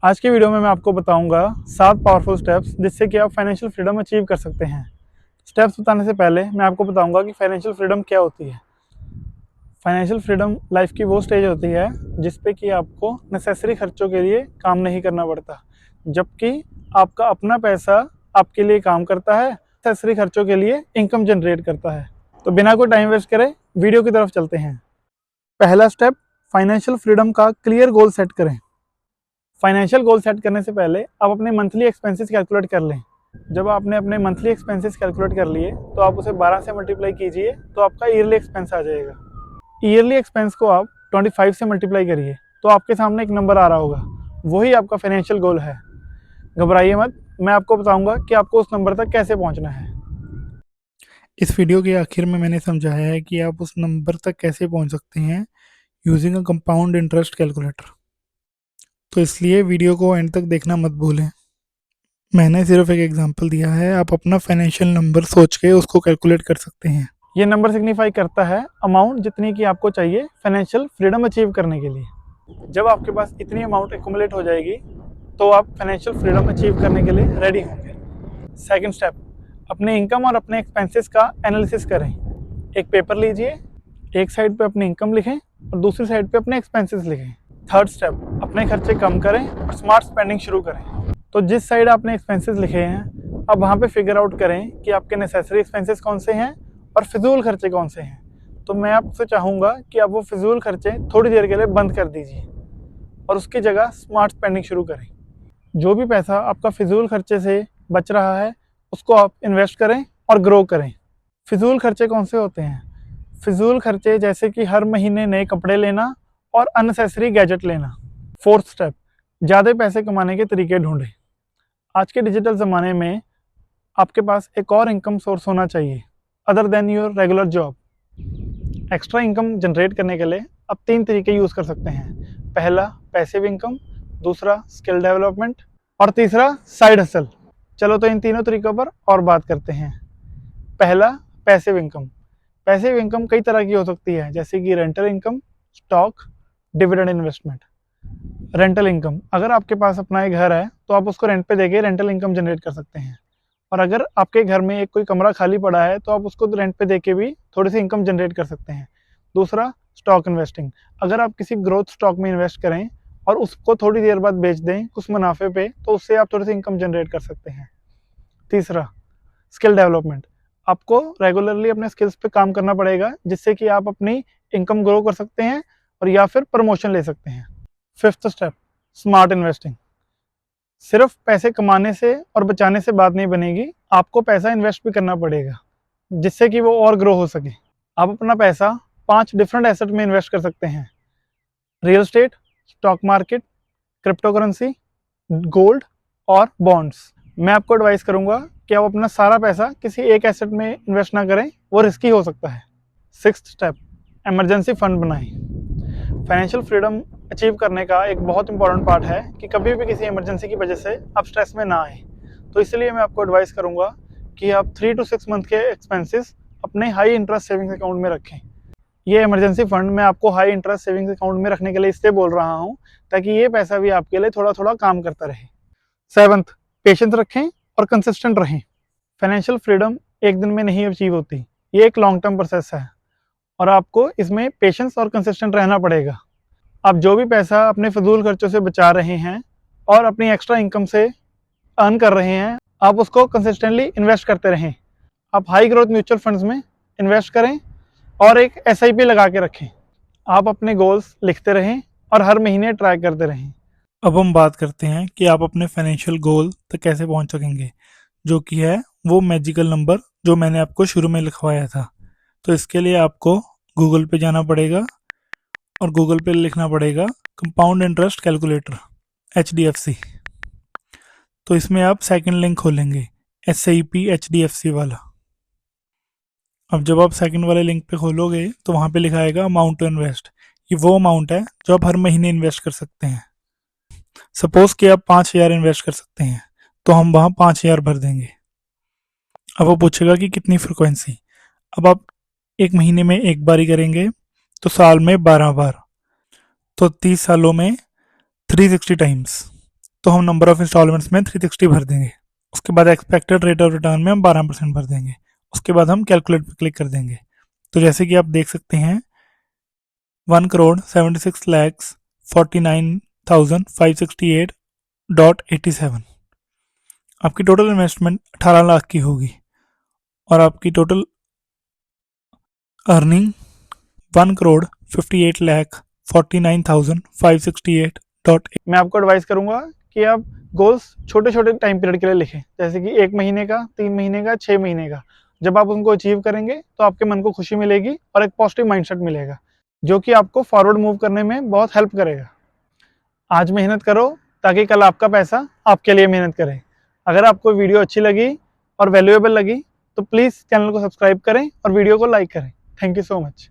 आज की वीडियो में मैं आपको बताऊंगा 7 पावरफुल स्टेप्स जिससे कि आप फाइनेंशियल फ्रीडम अचीव कर सकते हैं। स्टेप्स बताने से पहले मैं आपको बताऊंगा कि फाइनेंशियल फ्रीडम क्या होती है। फाइनेंशियल फ्रीडम लाइफ की वो स्टेज होती है जिस पे कि आपको नेसेसरी खर्चों के लिए काम नहीं करना पड़ता, जबकि आपका अपना पैसा आपके लिए काम करता है, नेसेसरी खर्चों के लिए इनकम जनरेट करता है। तो बिना कोई टाइम वेस्ट करे वीडियो की तरफ चलते हैं। पहला स्टेप, फाइनेंशियल फ्रीडम का क्लियर गोल सेट करें। फाइनेंशियल गोल सेट करने से पहले आप अपने मंथली एक्सपेंसेस कैलकुलेट कर लें। जब आपने अपने मंथली एक्सपेंसेस कैलकुलेट कर लिए तो आप उसे 12 से मल्टीप्लाई कीजिए तो आपका ईयरली एक्सपेंस आ जाएगा। ईयरली एक्सपेंस को आप 25 से मल्टीप्लाई करिए तो आपके सामने एक नंबर आ रहा होगा, वही आपका फाइनेंशियल गोल है। घबराइए मत, मैं आपको बताऊंगा कि आपको उस नंबर तक कैसे पहुंचना है। इस वीडियो के आखिर में मैंने समझाया है कि आप उस नंबर तक कैसे पहुंच सकते हैं using a compound interest calculator. तो इसलिए वीडियो को एंड तक देखना मत भूलें। मैंने सिर्फ एक एग्जांपल दिया है, आप अपना फाइनेंशियल नंबर सोच के उसको कैलकुलेट कर सकते हैं। ये नंबर सिग्निफाई करता है अमाउंट जितनी की आपको चाहिए फाइनेंशियल फ्रीडम अचीव करने के लिए। जब आपके पास इतनी अमाउंट एक्यूमुलेट हो जाएगी तो आप फाइनेंशियल फ्रीडम अचीव करने के लिए रेडी होंगे। सेकंड स्टेप, अपने इनकम और अपने एक्सपेंसेस का एनालिसिस करें। एक पेपर लीजिए, एक साइड पे अपनी इनकम लिखें और दूसरी साइड पे अपने एक्सपेंसेस लिखें। थर्ड स्टेप, अपने खर्चे कम करें और स्मार्ट स्पेंडिंग शुरू करें। तो जिस साइड आपने एक्सपेंसेस लिखे हैं, अब वहाँ पे फिगर आउट करें कि आपके नेसेसरी एक्सपेंसेस कौन से हैं और फिजूल खर्चे कौन से हैं। तो मैं आपसे चाहूँगा कि आप वो फिजूल खर्चे थोड़ी देर के लिए बंद कर दीजिए और उसकी जगह स्मार्ट स्पेंडिंग शुरू करें। जो भी पैसा आपका फिजूल खर्चे से बच रहा है उसको आप इन्वेस्ट करें और ग्रो करें। फिजूल खर्चे कौन से होते हैं? फिजूल खर्चे जैसे कि हर महीने नए कपड़े लेना और अननेसेसरी गैजेट लेना। फोर्थ स्टेप, ज़्यादा पैसे कमाने के तरीके ढूंढें। आज के डिजिटल ज़माने में आपके पास एक और इनकम सोर्स होना चाहिए other than your regular job. Extra income generate करने के लिए आप 3 तरीके यूज़ कर सकते हैं। पहला पैसिव इनकम, दूसरा स्किल डेवलपमेंट और तीसरा साइड हसल। चलो तो इन तीनों तरीकों पर और बात करते हैं। पहला, पैसिव इनकम। पैसिव इनकम कई तरह की हो सकती है, जैसे कि rental income, stock, dividend investment. Rental income, अगर आपके पास अपना एक घर है तो आप उसको रेंट पे देके रेंटल इनकम जनरेट कर सकते हैं। और अगर आपके घर में एक कोई कमरा खाली पड़ा है तो आप उसको रेंट पे देके भी थोड़ी सी इनकम जनरेट कर सकते हैं। दूसरा, स्टॉक इन्वेस्टिंग। अगर आप किसी ग्रोथ स्टॉक में इन्वेस्ट करें और उसको थोड़ी देर बाद बेच दें कुछ मुनाफे पे, तो उससे आप थोड़ी सी इनकम जनरेट कर सकते हैं। तीसरा, स्किल डेवलपमेंट। आपको रेगुलरली अपने स्किल्स पे काम करना पड़ेगा जिससे कि आप अपनी इनकम ग्रो कर सकते हैं और या फिर प्रमोशन ले सकते हैं। Fifth step, smart investing. सिर्फ पैसे कमाने से और बचाने से बात नहीं बनेगी, आपको पैसा इन्वेस्ट भी करना पड़ेगा जिससे कि वो और ग्रो हो सके। आप अपना पैसा 5 डिफरेंट एसेट में इन्वेस्ट कर सकते हैं: real estate, stock market, crypto currency, gold और बॉन्ड्स। मैं आपको एडवाइस करूंगा कि आप अपना सारा पैसा किसी एक एसेट में इन्वेस्ट ना करें, वो रिस्की हो सकता है। सिक्स्थ स्टेप, इमरजेंसी फंड बनाएं। फाइनेंशियल फ्रीडम अचीव करने का एक बहुत इंपॉर्टेंट पार्ट है कि कभी भी किसी इमरजेंसी की वजह से आप स्ट्रेस में ना आए। तो इसलिए मैं आपको एडवाइस करूंगा कि आप 3 to 6 मंथ के एक्सपेंसेस अपने हाई इंटरेस्ट सेविंग्स अकाउंट में रखें। ये इमरजेंसी फंड मैं आपको हाई इंटरेस्ट सेविंग्स अकाउंट में रखने के लिए इसलिए बोल रहा हूँ ताकि ये पैसा भी आपके लिए थोड़ा थोड़ा काम करता रहे। सेवंथ, पेशेंस रखें और कंसिस्टेंट रहें। फाइनेंशियल फ्रीडम एक दिन में नहीं अचीव होती, ये एक लॉन्ग टर्म प्रोसेस है और आपको इसमें पेशेंस और कंसिस्टेंट रहना पड़ेगा। आप जो भी पैसा अपने फजूल खर्चों से बचा रहे हैं और अपनी एक्स्ट्रा इनकम से अर्न कर रहे हैं, आप उसको कंसिस्टेंटली इन्वेस्ट करते रहें। आप हाई ग्रोथ म्यूचुअल फंड्स में इन्वेस्ट करें और एक एसआईपी लगा के रखें। आप अपने गोल्स लिखते रहें और हर महीने ट्रैक करते रहें। अब हम बात करते हैं कि आप अपने फाइनेंशियल गोल तक कैसे पहुंच सकेंगे, जो कि है वो मैजिकल नंबर जो मैंने आपको शुरू में लिखवाया था। तो इसके लिए आपको गूगल पे जाना पड़ेगा और गूगल पे लिखना पड़ेगा कंपाउंड इंटरेस्ट कैलकुलेटर HDFC। तो इसमें आप सेकंड लिंक खोलेंगे SIP HDFC वाला। अब जब आप सेकंड वाले लिंक पे खोलोगे तो वहाँ पे लिखा आएगा अमाउंट टू इन्वेस्ट। ये वो अमाउंट है जो आप हर महीने इन्वेस्ट कर सकते हैं। सपोज कि आप 5,000 इन्वेस्ट कर सकते हैं, तो हम वहाँ 5,000 भर देंगे। अब वो पूछेगा कि कितनी फ्रिक्वेंसी। अब आप एक महीने में एक बार ही करेंगे तो साल में 12 बार, तो 30 सालों में 360 टाइम्स। तो हम नंबर ऑफ इंस्टॉलमेंट्स में 360 भर देंगे। उसके बाद एक्सपेक्टेड रेट ऑफ रिटर्न में हम 12% भर देंगे। उसके बाद हम कैलकुलेट पर क्लिक कर देंगे। तो जैसे कि आप देख सकते हैं 1,76,49,568.87 आपकी टोटल इन्वेस्टमेंट 18 लाख की होगी और आपकी टोटल अर्निंग 1,58,49,568. मैं आपको एडवाइस करूंगा कि आप गोल्स छोटे छोटे टाइम पीरियड के लिए लिखें, जैसे कि 1 महीने का, 3 महीने का, 6 महीने का। जब आप उनको अचीव करेंगे तो आपके मन को खुशी मिलेगी और एक पॉजिटिव माइंडसेट मिलेगा, जो कि आपको फॉरवर्ड मूव करने में बहुत हेल्प करेगा। आज मेहनत करो ताकि कल आपका पैसा आपके लिए मेहनत करे। अगर आपको वीडियो अच्छी लगी और वैल्यूएबल लगी तो प्लीज़ चैनल को सब्सक्राइब करें और वीडियो को लाइक करें। Thank you so much.